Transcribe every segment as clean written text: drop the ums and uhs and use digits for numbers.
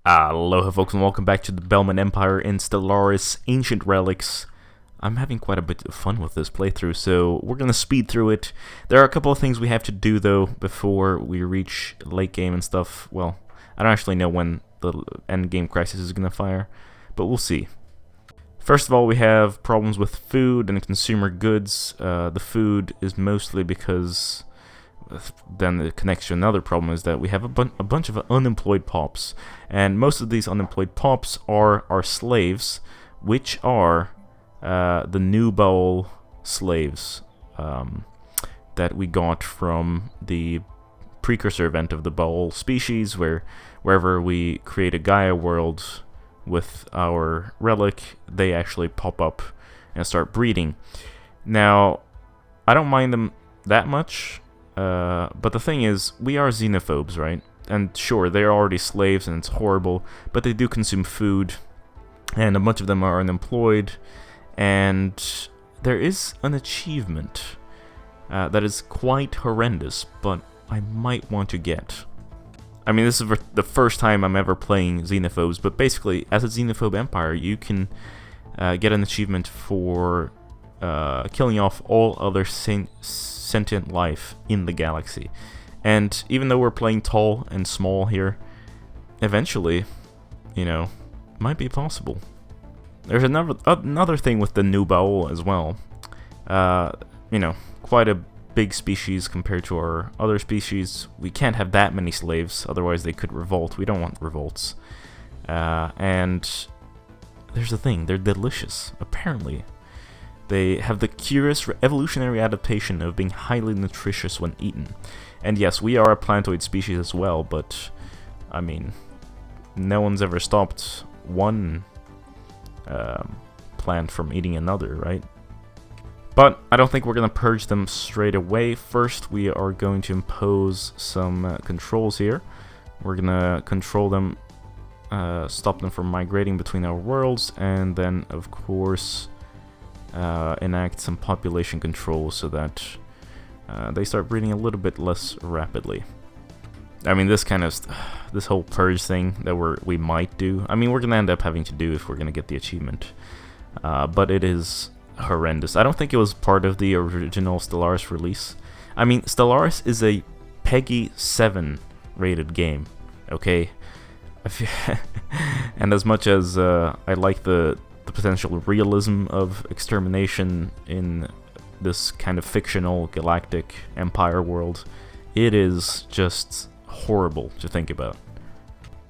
Aloha folks and welcome back to the Belman Empire in Stellaris, Ancient Relics. I'm having quite a bit of fun with this playthrough, so we're going to speed through it. There are a couple of things we have to do though before we reach late game and stuff. Well, I don't actually know when the end game crisis is going to fire, but we'll see. First of all, we have problems with food and consumer goods. The food is mostly because then it connects to another problem, is that we have a bunch of unemployed pops, and most of these unemployed pops are our slaves, which are the new bowl slaves that we got from the precursor event of the bowl species, wherever we create a Gaia world with our relic, they actually pop up and start breeding. Now, I don't mind them that much. But the thing is, we are xenophobes, right? And sure, they're already slaves and it's horrible, but they do consume food, and a bunch of them are unemployed, and there is an achievement that is quite horrendous, but I might want to get. I mean, this is the first time I'm ever playing xenophobes, but basically, as a xenophobe empire, you can get an achievement for killing off all other sentient life in the galaxy. And even though we're playing tall and small here, eventually, you know, might be possible. There's another thing with the new bowl as well. You know, quite a big species compared to our other species. We can't have that many slaves, otherwise they could revolt. We don't want revolts. And there's the thing, they're delicious, apparently. They have the curious evolutionary adaptation of being highly nutritious when eaten. And yes, we are a plantoid species as well, but, I mean, no one's ever stopped one plant from eating another, right? But I don't think we're going to purge them straight away. First, we are going to impose some controls here. We're going to control them, stop them from migrating between our worlds, and then, of course, enact some population control so that they start breeding a little bit less rapidly. I mean, this whole purge thing that we might do, I mean, we're gonna end up having to do if we're gonna get the achievement, but it is horrendous. I don't think it was part of the original Stellaris release. I mean, Stellaris is a PEGI 7 rated game, okay? And as much as I like the potential realism of Extermination in this kind of fictional galactic empire world, it is just horrible to think about.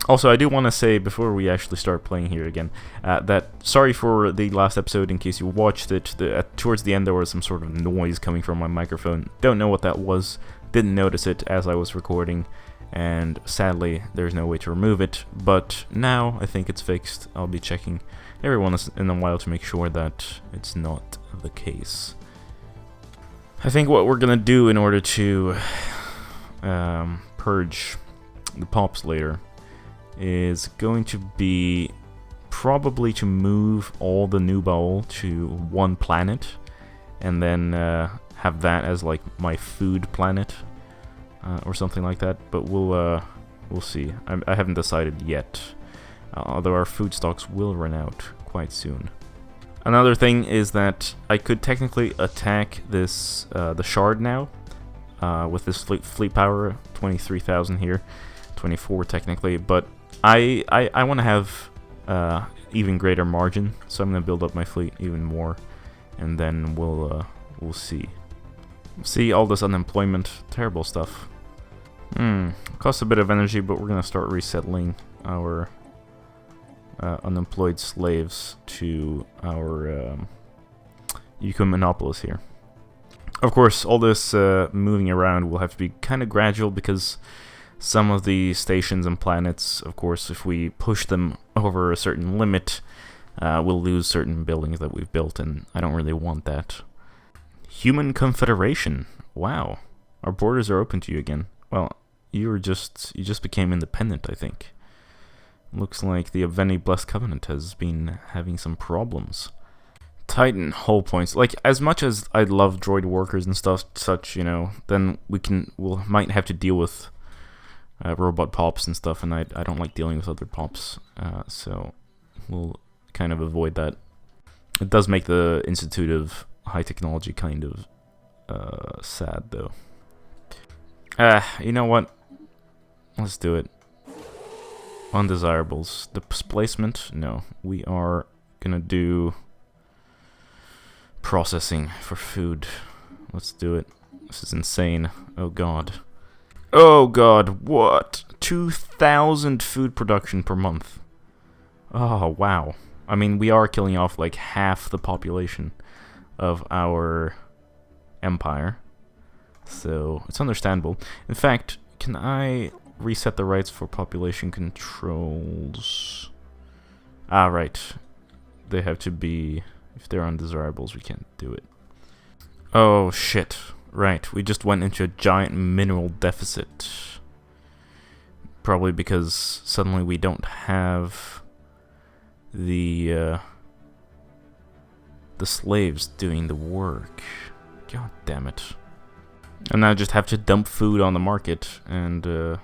Also, I do want to say, before we actually start playing here again, that sorry for the last episode in case you watched it. Towards the end there was some sort of noise coming from my microphone. Don't know what that was, didn't notice it as I was recording, and sadly there's no way to remove it, but now I think it's fixed. I'll be checking every once in a while to make sure that it's not the case. I think what we're gonna do in order to purge the pops later is going to be probably to move all the new bowl to one planet, and then have that as like my food planet, or something like that. But we'll see. I haven't decided yet. Although our food stocks will run out quite soon. Another thing is that I could technically attack this the shard now with this fleet power, 23,000 here, 24 technically, but I want to have even greater margin, so I'm gonna build up my fleet even more, and then we'll see. See all this unemployment, terrible stuff. Costs a bit of energy, but we're gonna start resettling our unemployed slaves to our Ecumenopolis here. Of course, all this moving around will have to be kind of gradual, because some of the stations and planets, of course, if we push them over a certain limit, we'll lose certain buildings that we've built, and I don't really want that. Human Confederation. Wow. Our borders are open to you again. Well, you just became independent, I think. Looks like the Aveni Blessed Covenant has been having some problems. Titan hull points. Like, as much as I love droid workers and stuff, such, you know, then we'll might have to deal with robot pops and stuff, and I don't like dealing with other pops, so we'll kind of avoid that. It does make the Institute of High Technology kind of sad, though. You know what? Let's do it. Undesirables. Displacement? No. We are gonna do processing for food. Let's do it. This is insane. Oh god. Oh god, what? 2,000 food production per month. Oh, wow. I mean, we are killing off like half the population of our empire. So, it's understandable. In fact, can I reset the rights for population controls? Ah, right. They have to be... If they're undesirables, we can't do it. Oh, shit. Right, we just went into a giant mineral deficit. Probably because suddenly we don't have the slaves doing the work. God damn it. And I just have to dump food on the market and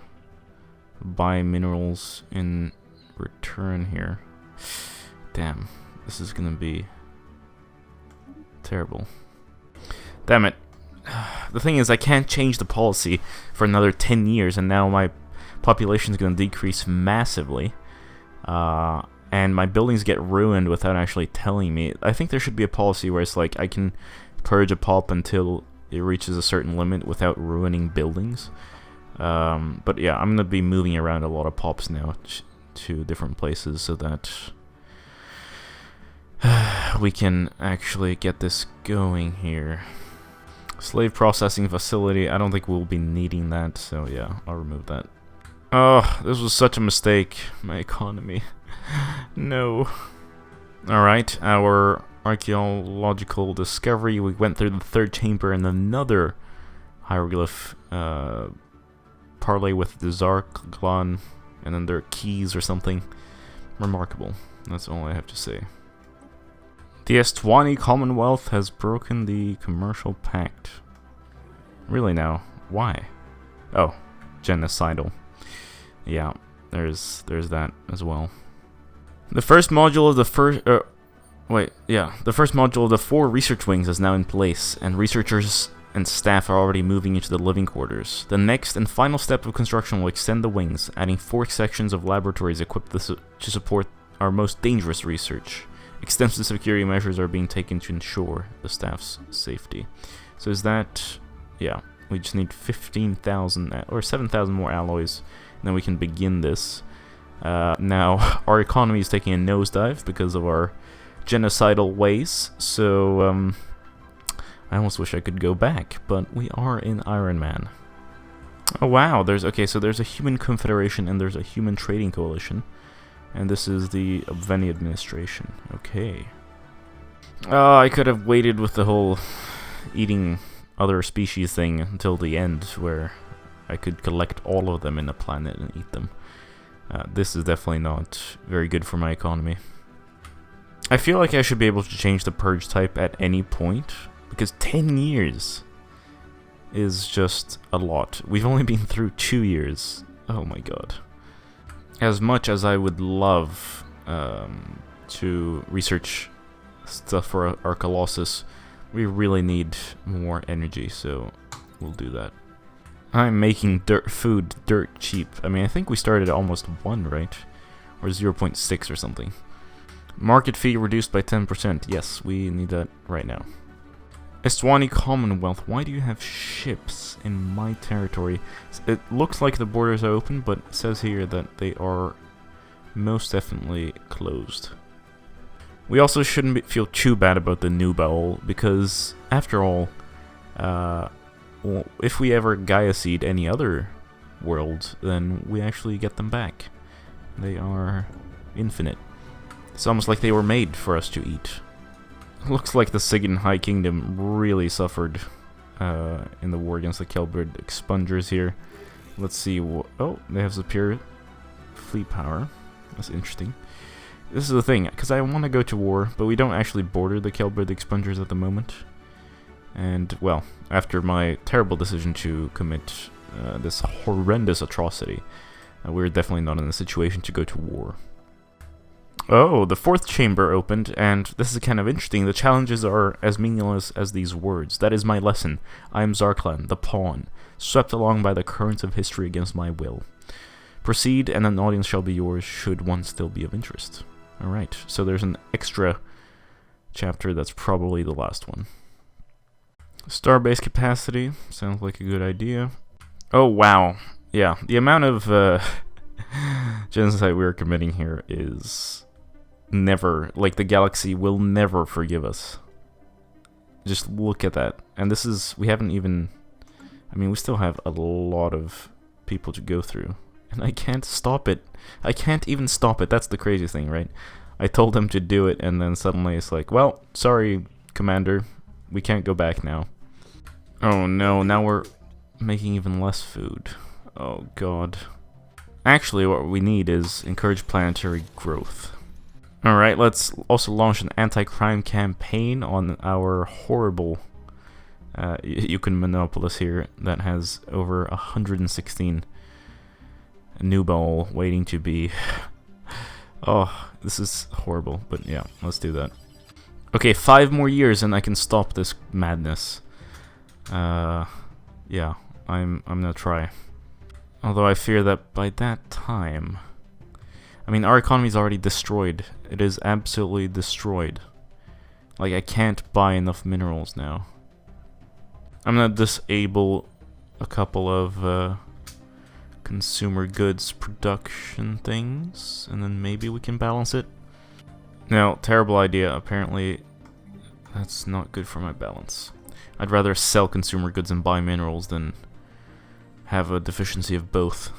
buy minerals in return here. Damn, this is gonna be terrible. Damn it. The thing is, I can't change the policy for another 10 years, and now my population is going to decrease massively. And my buildings get ruined without actually telling me. I think there should be a policy where it's like I can purge a pop until it reaches a certain limit without ruining buildings. But yeah, I'm going to be moving around a lot of pops now to different places so that we can actually get this going here. Slave processing facility, I don't think we'll be needing that, so yeah, I'll remove that. Oh, this was such a mistake. My economy. No. Alright, our archaeological discovery. We went through the third chamber and another hieroglyph parlay with the Zarklon, and then their keys or something. Remarkable. That's all I have to say. The Estwani Commonwealth has broken the commercial pact. Really now? Why? Oh, genocidal. Yeah, there's that as well. The first module of the first module of the 4 research wings is now in place, and researchers and staff are already moving into the living quarters. The next and final step of construction will extend the wings, adding 4 sections of laboratories equipped to support our most dangerous research. Extensive security measures are being taken to ensure the staff's safety. So is that... yeah, we just need 15,000 or 7,000 more alloys, and then we can begin this. Now, our economy is taking a nosedive because of our genocidal ways, so I almost wish I could go back, but we are in Iron Man. Oh wow, there's a human confederation and there's a human trading coalition. And this is the Obveni administration. Okay. I could have waited with the whole eating other species thing until the end, where I could collect all of them in a planet and eat them. This is definitely not very good for my economy. I feel like I should be able to change the purge type at any point, because 10 years is just a lot. We've only been through 2 years. Oh my god. As much as I would love to research stuff for our Colossus, we really need more energy, so we'll do that. I'm making food dirt cheap. I mean, I think we started at almost 1, right? Or 0.6 or something. Market fee reduced by 10%. Yes, we need that right now. Estwani Commonwealth, why do you have ships in my territory? It looks like the borders are open, but it says here that they are most definitely closed. We also shouldn't feel too bad about the new bowl, because after all, well, if we ever Gaia seed any other world, then we actually get them back. They are infinite. It's almost like they were made for us to eat. Looks like the Sigan High Kingdom really suffered in the war against the Kelbrid expungers here. Let's see what... oh, they have superior fleet power. That's interesting. This is the thing, because I want to go to war, but we don't actually border the Kelbrid expungers at the moment. And, well, after my terrible decision to commit this horrendous atrocity. We're definitely not in a situation to go to war. Oh, the fourth chamber opened, and this is kind of interesting. The challenges are as meaningless as these words. That is my lesson. I am Zarklan, the pawn, swept along by the currents of history against my will. Proceed, and an audience shall be yours, should one still be of interest. Alright, so there's an extra chapter that's probably the last one. Starbase capacity, sounds like a good idea. Oh, wow. Yeah, the amount of genocide we're committing here is never, like, the galaxy will never forgive us. Just look at that. And this is, we haven't even, I mean, we still have a lot of people to go through. And I can't stop it. I can't even stop it. That's the crazy thing, right? I told them to do it, and then suddenly it's like, well, sorry, Commander. We can't go back now. Oh no, now we're making even less food. Oh god. Actually, what we need is encourage planetary growth. Alright, let's also launch an anti-crime campaign on our horrible Yukon Monopolis here that has over 116 Nubal waiting to be... Oh, this is horrible, but yeah, let's do that. Okay, 5 more years and I can stop this madness. Yeah, I'm gonna try. Although I fear that by that time... I mean, our economy is already destroyed. It is absolutely destroyed. Like, I can't buy enough minerals now. I'm gonna disable a couple of consumer goods production things, and then maybe we can balance it. No, terrible idea. Apparently, that's not good for my balance. I'd rather sell consumer goods and buy minerals than have a deficiency of both.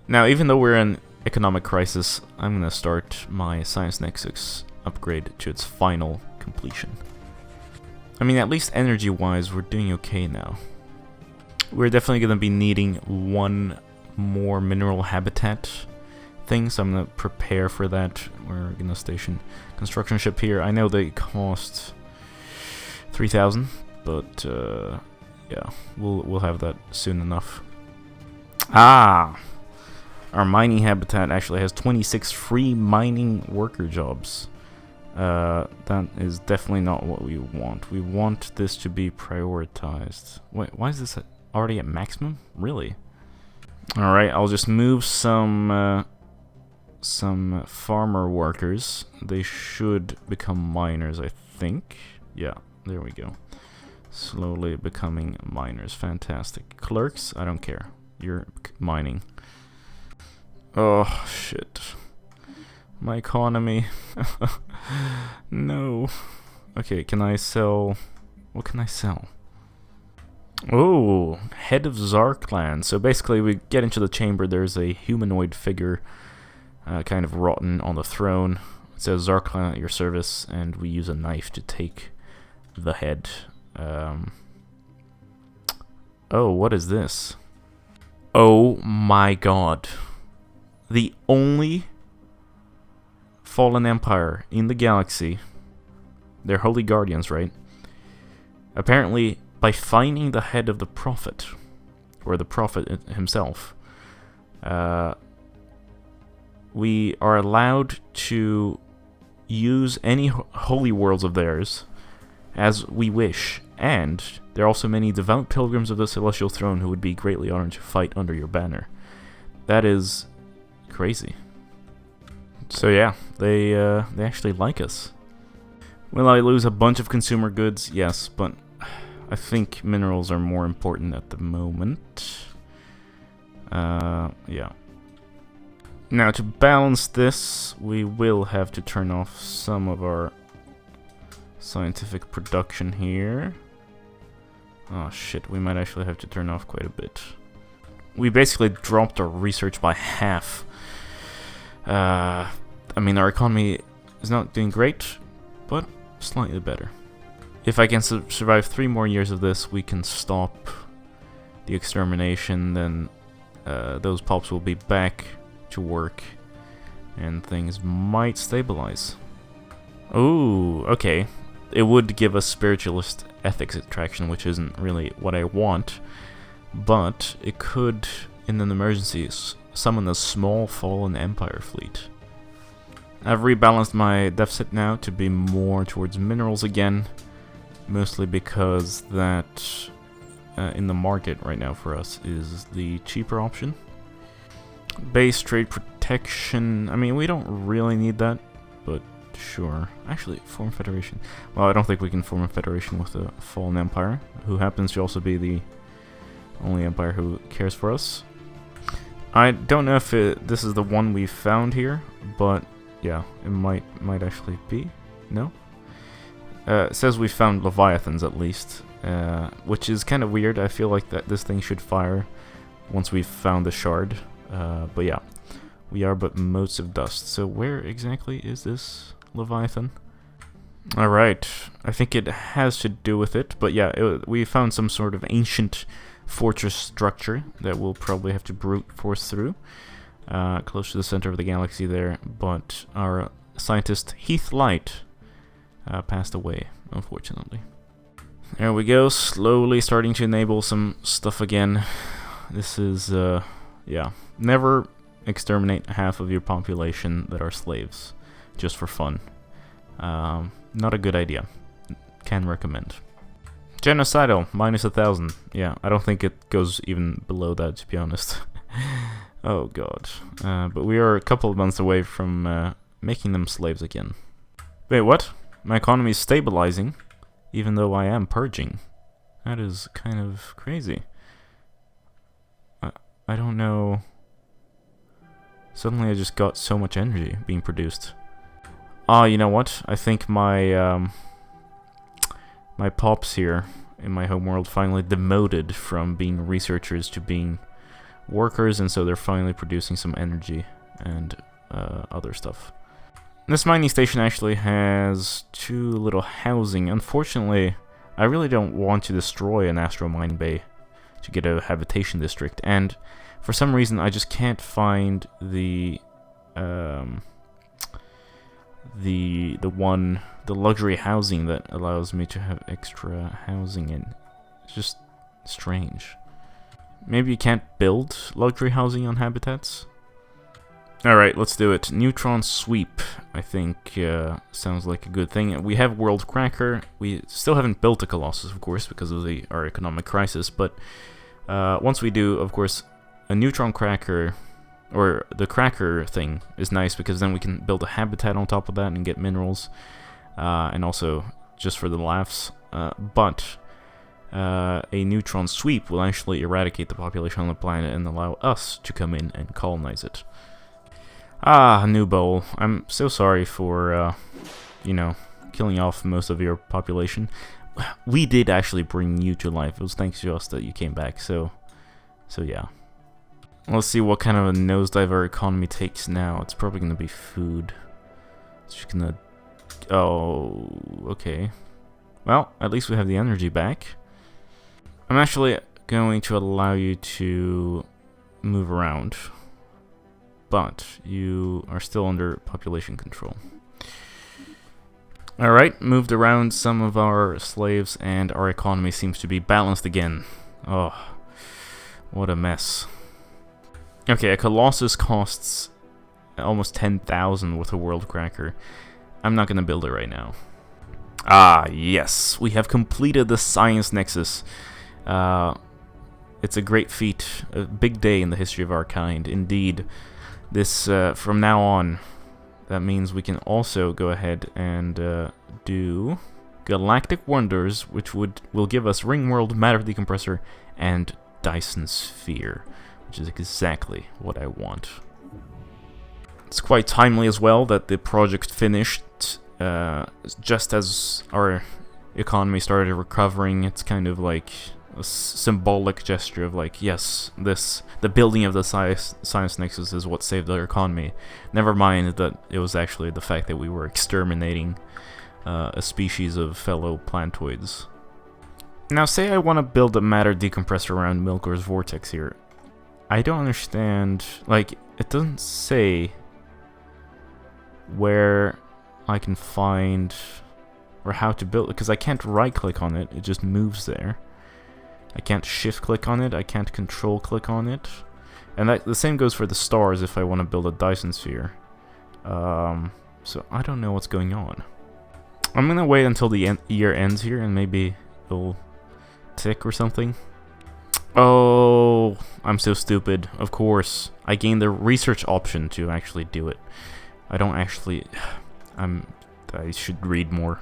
Now, even though we're in economic crisis, I'm gonna start my Science Nexus upgrade to its final completion. I mean, at least energy-wise, we're doing okay now. We're definitely gonna be needing one more mineral habitat thing, so I'm gonna prepare for that. We're gonna station construction ship here. I know they cost 3,000, but yeah, we'll have that soon enough. Ah, our mining habitat actually has 26 free mining worker jobs. That is definitely not what we want. We want this to be prioritized. Wait, why is this already at maximum? Really? Alright, I'll just move some farmer workers. They should become miners, I think. Yeah, there we go. Slowly becoming miners. Fantastic. Clerks, I don't care. You're mining. Oh, shit. My economy. No. Okay, can I sell... What can I sell? Oh, head of Zarklan. So basically we get into the chamber, there's a humanoid figure kind of rotten on the throne. It says Zarklan at your service, and we use a knife to take the head. Oh, what is this? Oh my god. The only fallen empire in the galaxy. They're holy guardians, right? Apparently, by finding the head of the prophet, or the prophet himself, we are allowed to use any holy worlds of theirs as we wish, and there are also many devout pilgrims of the celestial throne who would be greatly honored to fight under your banner. That is crazy. So yeah, they actually like us. Will I lose a bunch of consumer goods? Yes, but I think minerals are more important at the moment. Yeah. Now, to balance this, we will have to turn off some of our scientific production here. Oh shit, we might actually have to turn off quite a bit. We basically dropped our research by half. I mean, our economy is not doing great, but slightly better. If I can survive 3 more years of this, we can stop the extermination, then those pops will be back to work, and things might stabilize. Oh, okay. It would give us spiritualist ethics attraction, which isn't really what I want. but it could, in an emergency, summon a small fallen Empire fleet. I've rebalanced my deficit now to be more towards minerals again, mostly because that in the market right now for us is the cheaper option. Base trade protection, I mean, we don't really need that, but sure. Actually, form federation. Well, I don't think we can form a federation with a fallen empire, who happens to also be the only empire who cares for us. I don't know if this is the one we found here, but yeah, it might actually be. No? It says we found Leviathans at least, which is kind of weird. I feel like that this thing should fire once we've found the shard. But yeah, we are but motes of dust. So where exactly is this Leviathan? Alright, I think it has to do with it, but yeah, we found some sort of ancient fortress structure that we'll probably have to brute force through. Close to the center of the galaxy there, but our scientist Heath Light passed away, unfortunately. There we go, slowly starting to enable some stuff again. This is, yeah, never exterminate half of your population that are slaves, just for fun. Not a good idea. Can recommend. Genocidal, minus 1,000. Yeah, I don't think it goes even below that, to be honest. Oh god. But we are a couple of months away from making them slaves again. Wait, what? My economy is stabilizing, even though I am purging. That is kind of crazy. I don't know. Suddenly I just got so much energy being produced. Ah, you know what? I think my my pops here in my homeworld finally demoted from being researchers to being workers, and so they're finally producing some energy and other stuff. This mining station actually has 2 little housing. Unfortunately, I really don't want to destroy an astro mine bay to get a habitation district, and for some reason I just can't find the luxury housing that allows me to have extra housing in. It's just strange. Maybe you can't build luxury housing on habitats? Alright, let's do it. Neutron sweep, I think, sounds like a good thing. We have World Cracker. We still haven't built a Colossus, of course, because of our economic crisis, but once we do, of course, a neutron cracker, or the cracker thing, is nice, because then we can build a habitat on top of that and get minerals, and also just for the laughs. But a neutron sweep will actually eradicate the population on the planet and allow us to come in and colonize it. Ah, new bowl. I'm so sorry for, you know, killing off most of your population. We did actually bring you to life. It was thanks to us that you came back, so yeah. Let's see what kind of a nosedive our economy takes now. It's probably going to be food. It's just going to... Oh, okay. Well, at least we have the energy back. I'm actually going to allow you to move around, but you are still under population control. Alright, moved around some of our slaves, and our economy seems to be balanced again. Oh, what a mess. Okay, a Colossus costs almost 10,000 with a World Cracker. I'm not going to build it right now. Ah, yes, we have completed the Science Nexus. It's a great feat, a big day in the history of our kind, indeed. This, from now on, that means we can also go ahead and do Galactic Wonders, which will give us Ringworld, Matter Decompressor, and Dyson Sphere, which is exactly what I want. It's quite timely as well that the project finished just as our economy started recovering. It's kind of like a symbolic gesture of like, yes, the building of the Science Nexus is what saved our economy. Never mind that it was actually the fact that we were exterminating a species of fellow plantoids. Now, say I want to build a matter decompressor around Milkor's vortex here. I don't understand, like, it doesn't say where I can find or how to build it, because I can't right click on it, it just moves there. I can't shift click on it, I can't control click on it. And the same goes for the stars if I want to build a Dyson sphere. So I don't know what's going on. I'm gonna wait until the year ends here and maybe it'll tick or something. Oh, I'm so stupid. Of course, I gained the research option to actually do it. I don't actually... I should read more.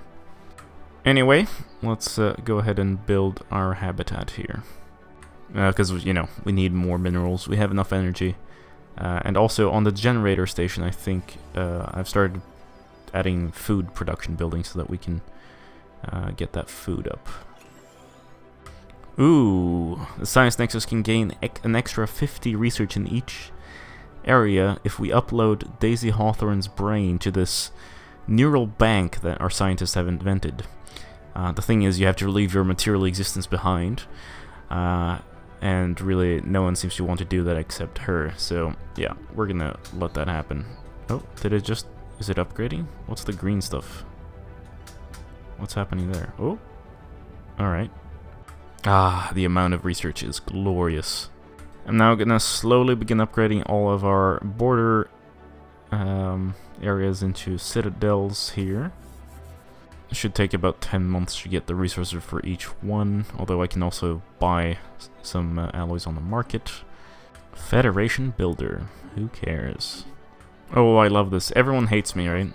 Anyway, let's go ahead and build our habitat here. Because, you know, we need more minerals. We have enough energy. And also on the generator station, I think I've started adding food production buildings so that we can get that food up. Ooh, the science nexus can gain an extra 50 research in each area if we upload Daisy Hawthorne's brain to this neural bank that our scientists have invented. The thing is, you have to leave your material existence behind, and really no one seems to want to do that except her, so yeah, we're gonna let that happen. Oh, is it upgrading? What's the green stuff? What's happening there? Oh, alright. Ah, the amount of research is glorious. I'm now gonna slowly begin upgrading all of our border areas into citadels here. It should take about 10 months to get the resources for each one, although I can also buy some alloys on the market. Federation Builder, who cares? Oh, I love this. Everyone hates me, right?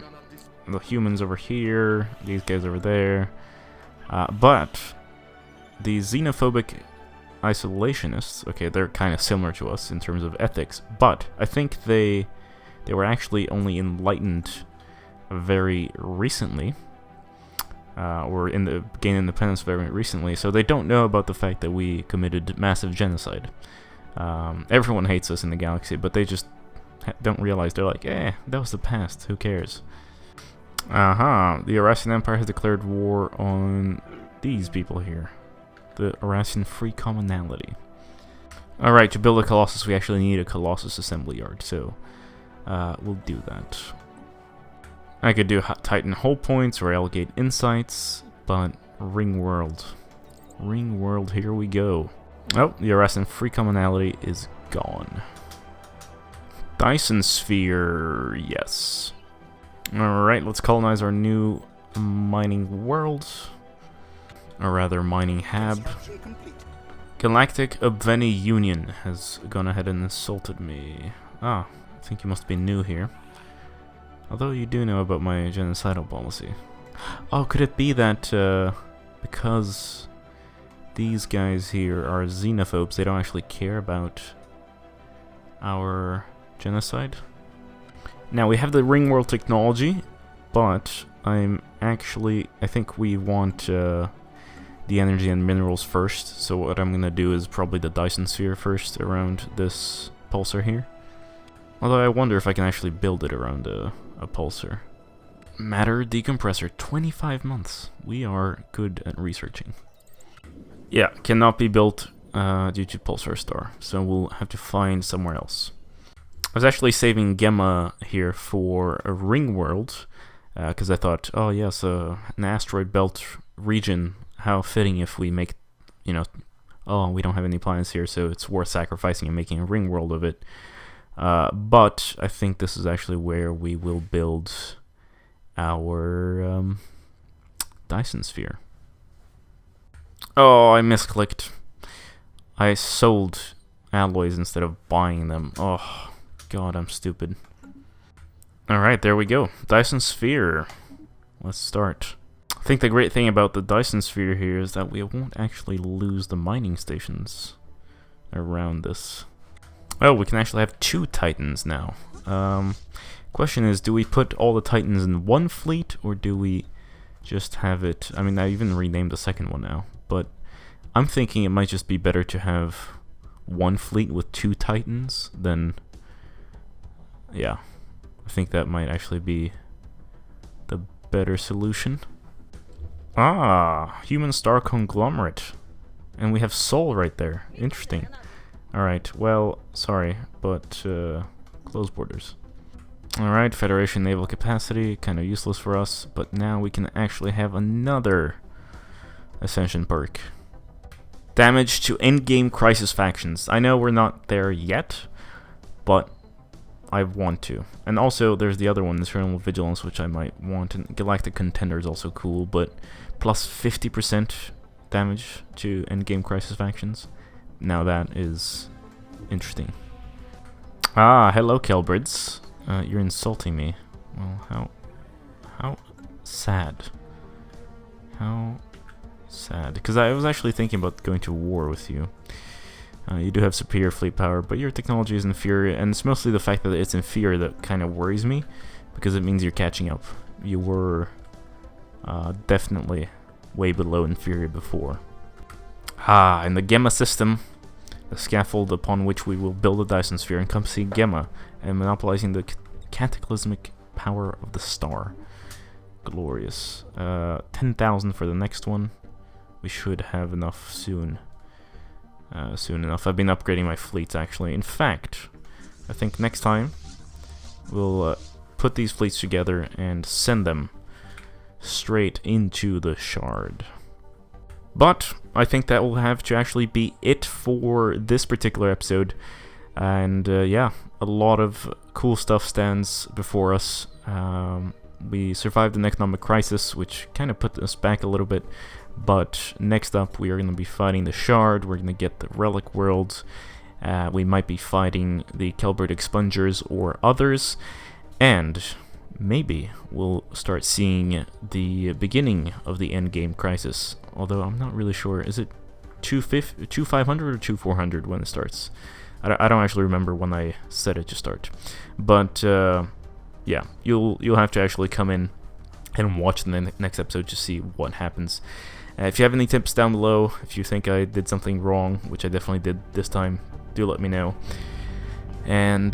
The humans over here, these guys over there. But the xenophobic isolationists, okay, they're kind of similar to us in terms of ethics, but I think they were actually only enlightened very recently, or gained independence very recently, so they don't know about the fact that we committed massive genocide. Everyone hates us in the galaxy, but they just don't realize. They're like, that was the past, who cares? The Eurasian Empire has declared war on these people here. The Eurasian Free Commonality. Alright, to build a Colossus, we actually need a Colossus assembly yard, so we'll do that. I could do Titan Hull Points or Alligate Insights, but Ring World. Ring World, here we go. Oh, the Eurasian Free Commonality is gone. Dyson Sphere, yes. Alright, let's colonize our new mining world. Or rather, mining hab. Galactic Obveni Union has gone ahead and insulted me. Ah, I think you must be new here. Although you do know about my genocidal policy. Oh, could it be that because these guys here are xenophobes, they don't actually care about our genocide? Now, we have the ring world technology, but I think we want the energy and minerals first, so what I'm gonna do is probably the Dyson sphere first around this pulsar here. Although I wonder if I can actually build it around a pulsar. Matter decompressor, 25 months. We are good at researching. Yeah, cannot be built due to pulsar star, so we'll have to find somewhere else. I was actually saving Gemma here for a ring world, because I thought, oh yes, an asteroid belt region. How fitting if we make, you know, oh, we don't have any planets here, so it's worth sacrificing and making a ring world of it. But I think this is actually where we will build our Dyson sphere. Oh, I misclicked. I sold alloys instead of buying them. Oh, God, I'm stupid. Alright, there we go. Dyson sphere. Let's start. I think the great thing about the Dyson sphere here is that we won't actually lose the mining stations around this. Oh, we can actually have 2 Titans now. Question is, do we put all the Titans in one fleet, or do we just have it... I mean, I even renamed the second one now, but I'm thinking it might just be better to have one fleet with 2 Titans than... Yeah, I think that might actually be the better solution. Ah, human star conglomerate. And we have Sol right there. Interesting. Alright, well, sorry, but close borders. Alright, Federation naval capacity, kind of useless for us, but now we can actually have another Ascension perk. Damage to endgame crisis factions. I know we're not there yet, but I want to. And also, there's the other one, Eternal Vigilance, which I might want. And Galactic Contender is also cool, but plus 50% damage to endgame crisis factions. Now that is interesting. Ah, hello, Kelbrids. You're insulting me. Well, how sad. How sad. Because I was actually thinking about going to war with you. You do have superior fleet power, but your technology is inferior, and it's mostly the fact that it's inferior that kind of worries me, because it means you're catching up. You were definitely way below inferior before. In the Gemma system, the scaffold upon which we will build a Dyson sphere encompassing Gemma and monopolizing the cataclysmic power of the star. Glorious. 10,000 for the next one. We should have enough soon. Soon enough. I've been upgrading my fleets, actually. In fact, I think next time we'll put these fleets together and send them straight into the shard. But I think that will have to actually be it for this particular episode. And yeah, a lot of cool stuff stands before us. We survived an economic crisis, which kind of put us back a little bit. But next up, we are going to be fighting the Shard. We're going to get the Relic Worlds. We might be fighting the Kelbert Expungers or others. And maybe we'll start seeing the beginning of the endgame crisis. Although I'm not really sure. Is it 2500 or 2400 when it starts? I don't actually remember when I set it to start. But yeah, you'll have to actually come in and watch the next episode to see what happens. If you have any tips down below, if you think I did something wrong, which I definitely did this time, do let me know. And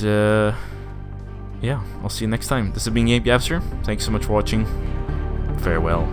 yeah, I'll see you next time. This has been GameGabster. Thanks so much for watching. Farewell.